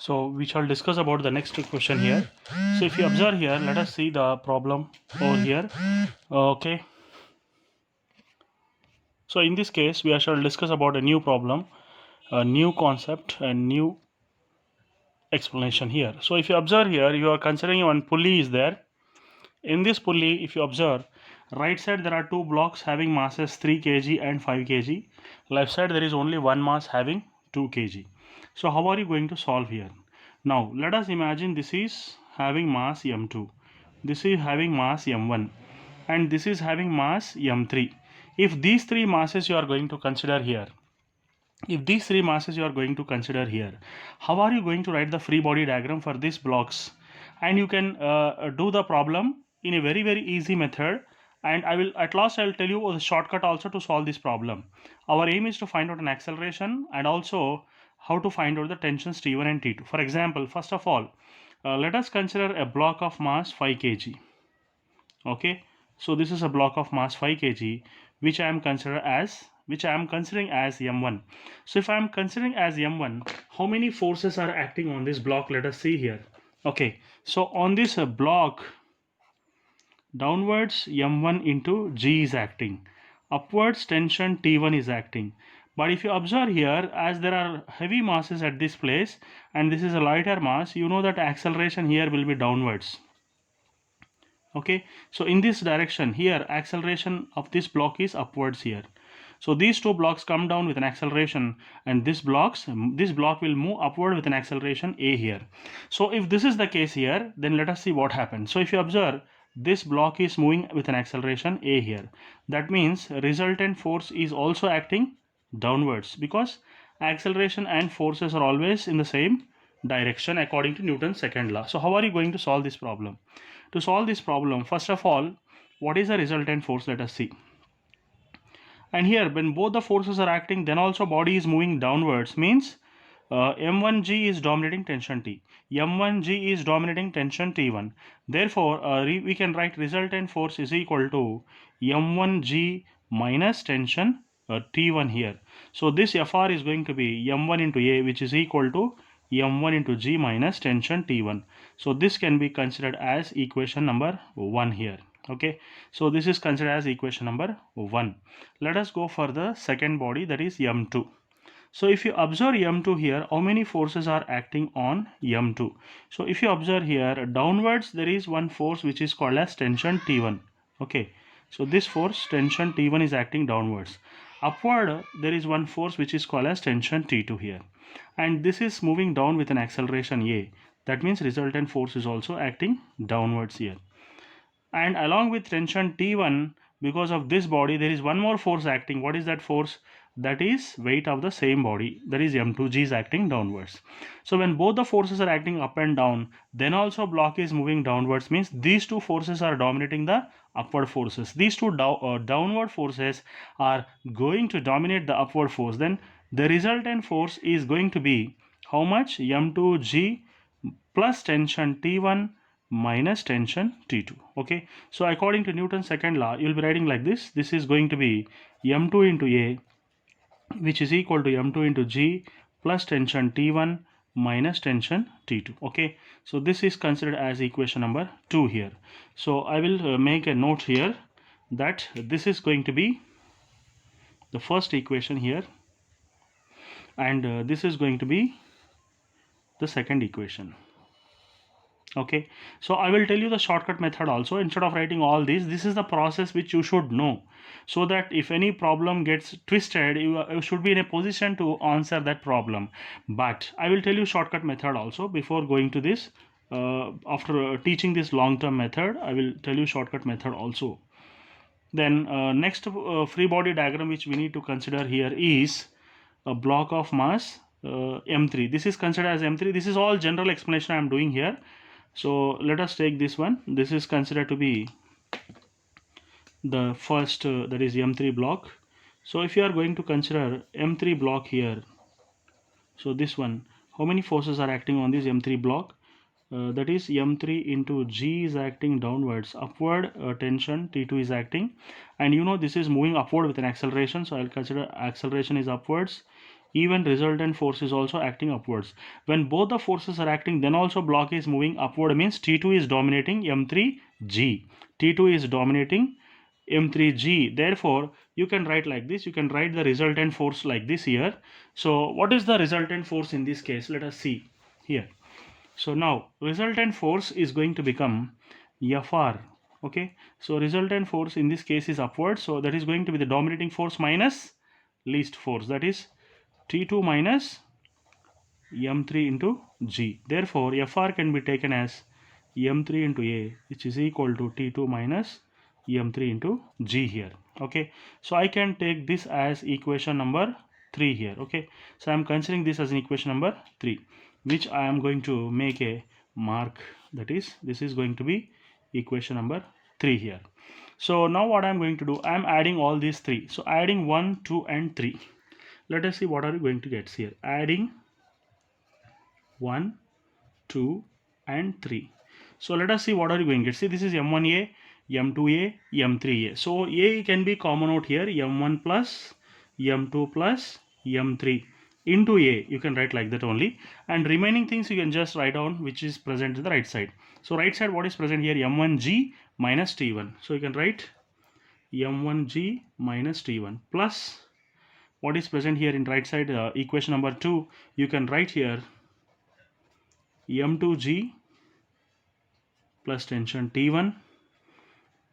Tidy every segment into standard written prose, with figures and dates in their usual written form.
So we shall discuss about the next question here. So if you observe here, let us see the problem over here. Okay. So in this case, we shall discuss about a new problem, a new concept, and new explanation here. So if you observe here, you are considering one pulley is there. In this pulley, if you observe, right side there are two blocks having masses 3 kg and 5 kg. Left side there is only one mass having 2 kg. So how are you going to solve here? Now let us imagine this is having mass m2, this is having mass m1, and this is having mass m3. If these three masses you are going to consider here, if these three masses you are going to consider here, how are you going to write the free body diagram for these blocks? And you can do the problem in a very easy method, and I will at last I will tell you the shortcut also to solve this problem. Our aim is to find out an acceleration and also how to find out the tensions T1 and T2. For example, first of all, let us consider a block of mass 5 kg. Okay, so this is a block of mass 5 kg which I am considering as m1. So if I am considering as m1, how many forces are acting on this block? Let us see here. Okay, so on this block, downwards m1 into g is acting, upwards tension T1 is acting. But if you observe here, as there are heavy masses at this place and this is a lighter mass, you know that acceleration here will be downwards. Okay, so in this direction here, acceleration of this block is upwards here. So these two blocks come down with an acceleration, and this block will move upward with an acceleration a here. So if this is the case here, then let us see what happens. So if you observe, this block is moving with an acceleration a here. That means resultant force is also acting downwards, because acceleration and forces are always in the same direction according to Newton's second law. So how are you going to solve this problem? To solve this problem, first of all, what is the resultant force? Let us see. And here, when both the forces are acting, then also body is moving downwards, means m1g is dominating tension T, m1g is dominating tension T1. Therefore, we can write resultant force is equal to m1g minus tension T1 here. So this Fr is going to be m1 into A, which is equal to m1 into g minus tension T1. So this can be considered as equation number 1 here. Okay, so this is considered as equation number 1. Let us go for the second body, that is m2. So if you observe m2 here, how many forces are acting on m2? So if you observe here, downwards there is one force which is called as tension T1. Okay, so this force tension T1 is acting downwards. Upward there is one force which is called as tension T2 here, and this is moving down with an acceleration a. That means resultant force is also acting downwards here. And along with tension T1, because of this body, there is one more force acting. What is that force? That is weight of the same body, that is m2g is acting downwards. So when both the forces are acting up and down, then also block is moving downwards, means these two forces are dominating the upward forces. These two downward forces are going to dominate the upward force. Then the resultant force is going to be how much? m2g plus tension T1 minus tension T2. Okay, so according to Newton's second law, you'll be writing like this. This is going to be m2 into A, which is equal to m2 into g plus tension T1 minus tension T2. Okay, so this is considered as equation number 2 here. So I will make a note here that this is going to be the first equation here, and this is going to be the second equation. Okay, so I will tell you the shortcut method also. Instead of writing all these, this is the process which you should know, so that if any problem gets twisted, you should be in a position to answer that problem. But I will tell you shortcut method also before going to this. After teaching this long-term method, I will tell you shortcut method also. Then next free body diagram which we need to consider here is a block of mass m3. This is considered as m3. This is all general explanation I am doing here. So let us take this one. This is considered to be the first, that is m3 block. So if you are going to consider m3 block here, so this one, how many forces are acting on this m3 block? That is m3 into g is acting downwards, upward tension T2 is acting, and you know this is moving upward with an acceleration, so I'll consider acceleration is upwards. even resultant force is also acting upwards. When both the forces are acting, then also block is moving upward, means T2 is dominating M3G. T2 is dominating M3G. Therefore, you can write like this. You can write the resultant force like this here. So, what is the resultant force in this case? Let us see here. So, now resultant force is going to become Fr. Okay. So, resultant force in this case is upward. So, that is going to be the dominating force minus least force. That is T2 minus M3 into G. Therefore, Fr can be taken as M3 into A, which is equal to T2 minus M3 into G here. Okay, so I can take this as equation number 3 here. Okay, so I am considering this as an equation number 3, which I am going to make a mark. That is, this is going to be equation number 3 here. So now what I am going to do, I am adding all these 3. So adding 1, 2 and 3. Let us see what are we going to get here. Adding 1, 2 and 3. So let us see what are you going to get. See, this is M1A, M2A, M3A. So A can be common out here, M1 plus M2 plus M3 into A. You can write like that only, and remaining things you can just write down which is present to the right side. So right side, what is present here? M1G minus T1. So you can write M1G minus T1 plus what is present here in right side, equation number 2. You can write here M2G plus tension T1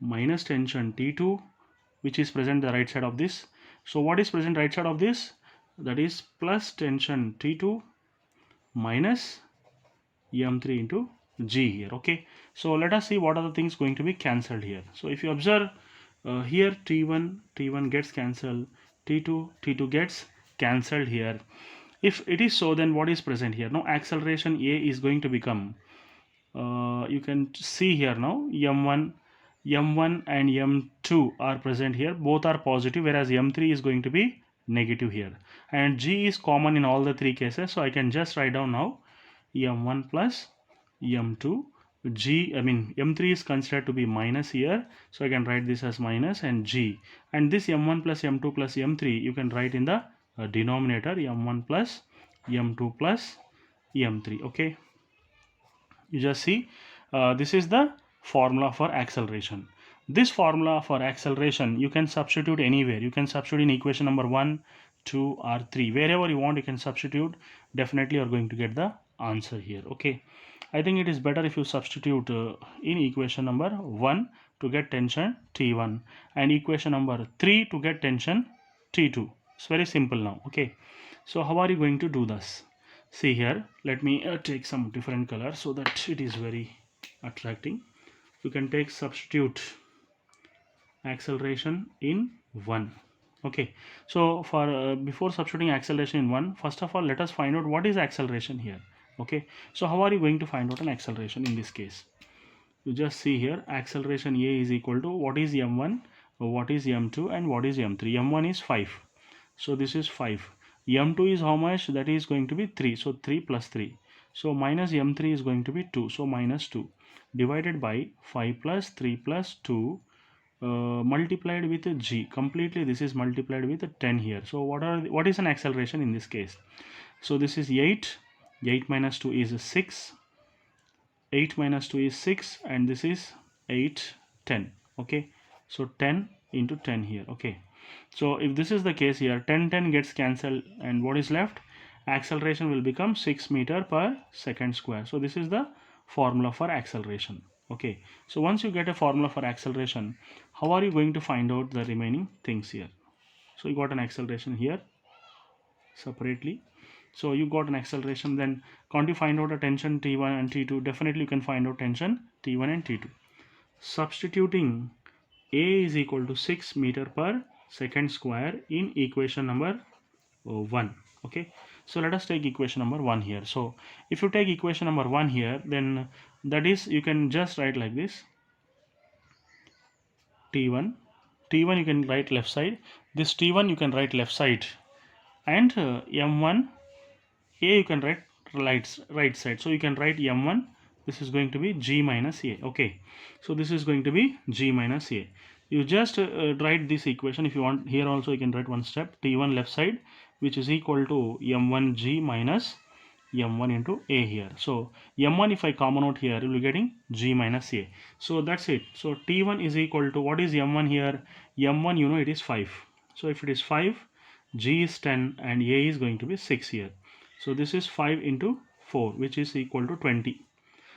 minus tension T2, which is present the right side of this. So what is present right side of this? That is plus tension T2 minus M3 into G here. Okay, so let us see what are the things going to be cancelled here. So if you observe here, T1 gets cancelled, T2 gets cancelled here. If it is so, then what is present here? Now acceleration A is going to become, you can see here now, M1 and M2 are present here. Both are positive, whereas M3 is going to be negative here. And G is common in all the 3 cases. So I can just write down now M1 plus M2. M3 is considered to be minus here. So I can write this as minus and G. And this M1 plus M2 plus M3, you can write in the denominator M1 plus M2 plus M3. Okay. You just see, this is the formula for acceleration. This formula for acceleration you can substitute anywhere. You can substitute in equation number 1, 2 or 3. Wherever you want, you can substitute. Definitely you are going to get the answer here. Okay, I think it is better if you substitute in equation number 1 to get tension T1 and equation number 3 to get tension T2. It's very simple now. Okay, so how are you going to do this? See here, let me take some different color so that it is very attracting. You can take substitute acceleration in 1. Okay, so for before substituting acceleration in 1, first of all let us find out what is acceleration here. Okay, so how are you going to find out an acceleration in this case? You just see here, acceleration A is equal to what is M1, what is M2 and what is M3. M1 is 5, so this is 5. M2 is how much? That is going to be 3, so 3 plus 3. So minus M3 is going to be 2, so minus 2 divided by 5 plus 3 plus 2 multiplied with G. Completely this is multiplied with 10 here. So what is an acceleration in this case? So this is 8 minus 2 is 6, 8 minus 2 is 6, and this is 8, 10. Okay, so 10 into 10 here. Okay, so if this is the case here, 10 gets cancelled, and what is left? Acceleration will become 6 meter per second square. So this is the formula for acceleration. Okay, so once you get a formula for acceleration, how are you going to find out the remaining things here? So you got an acceleration here separately. So you got an acceleration, then can't you find out a tension T1 and T2? Definitely you can find out tension T1 and T2. Substituting A is equal to 6 meter per second square in equation number 1. Okay, so let us take equation number 1 here. So if you take equation number 1 here, then that is, you can just write like this: T1 you can write left side, this T1 you can write left side, and M1 A you can write right side. So you can write M1, this is going to be G minus A. Okay, so this is going to be G minus A. You just write this equation. If you want, here also you can write one step: T1 left side which is equal to m1g minus m1 into a here. So m1, if I common out here, you will be getting g minus a. So that's it. So t1 is equal to, what is m1 here? M1, you know, it is 5. So if it is 5, g is 10 and a is going to be 6 here. So this is 5 into 4, which is equal to 20.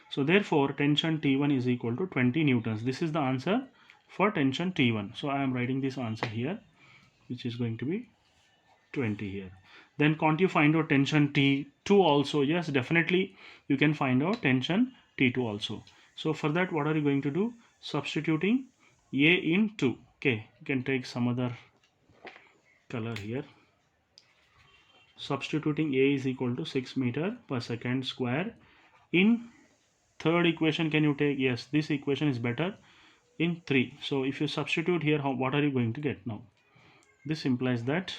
So therefore tension T1 is equal to 20 newtons. This is the answer for tension T1. So I am writing this answer here, which is going to be 20 here. Then can't you find out tension T2 also? Yes, definitely you can find out tension T2 also. So for that, what are you going to do? Substituting A in 2. Okay, you can take some other color here. Substituting A is equal to 6 meter per second square. In third equation, can you take? Yes, this equation is better in 3. So if you substitute here, what are you going to get now? This implies that,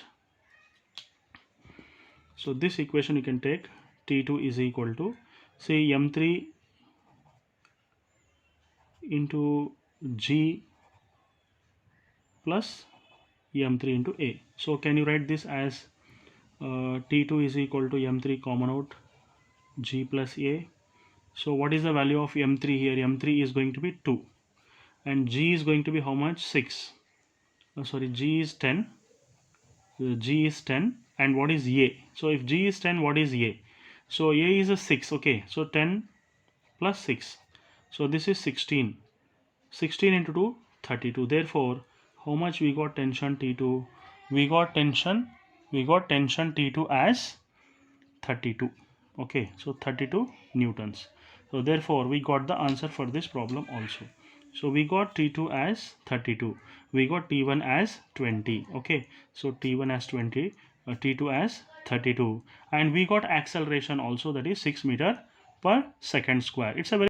so this equation you can take, T2 is equal to, say, m3 into g plus m3 into a. So can you write this as T2 is equal to m3 common out g plus a. So what is the value of m3 here? M3 is going to be 2 and g is going to be how much? 6. Sorry, g is 10. G is 10 and what is a? So if g is 10, what is a? So a is a 6. Okay, so 10 plus 6. So this is 16. 16 into 2, 32. Therefore, how much we got tension T2? We got tension T2 as 32. Okay, so 32 newtons. So therefore we got the answer for this problem also. So we got T2 as 32, we got T1 as 20. Okay, so T1 as 20, T2 as 32, and we got acceleration also, that is 6 meter per second square. It's a very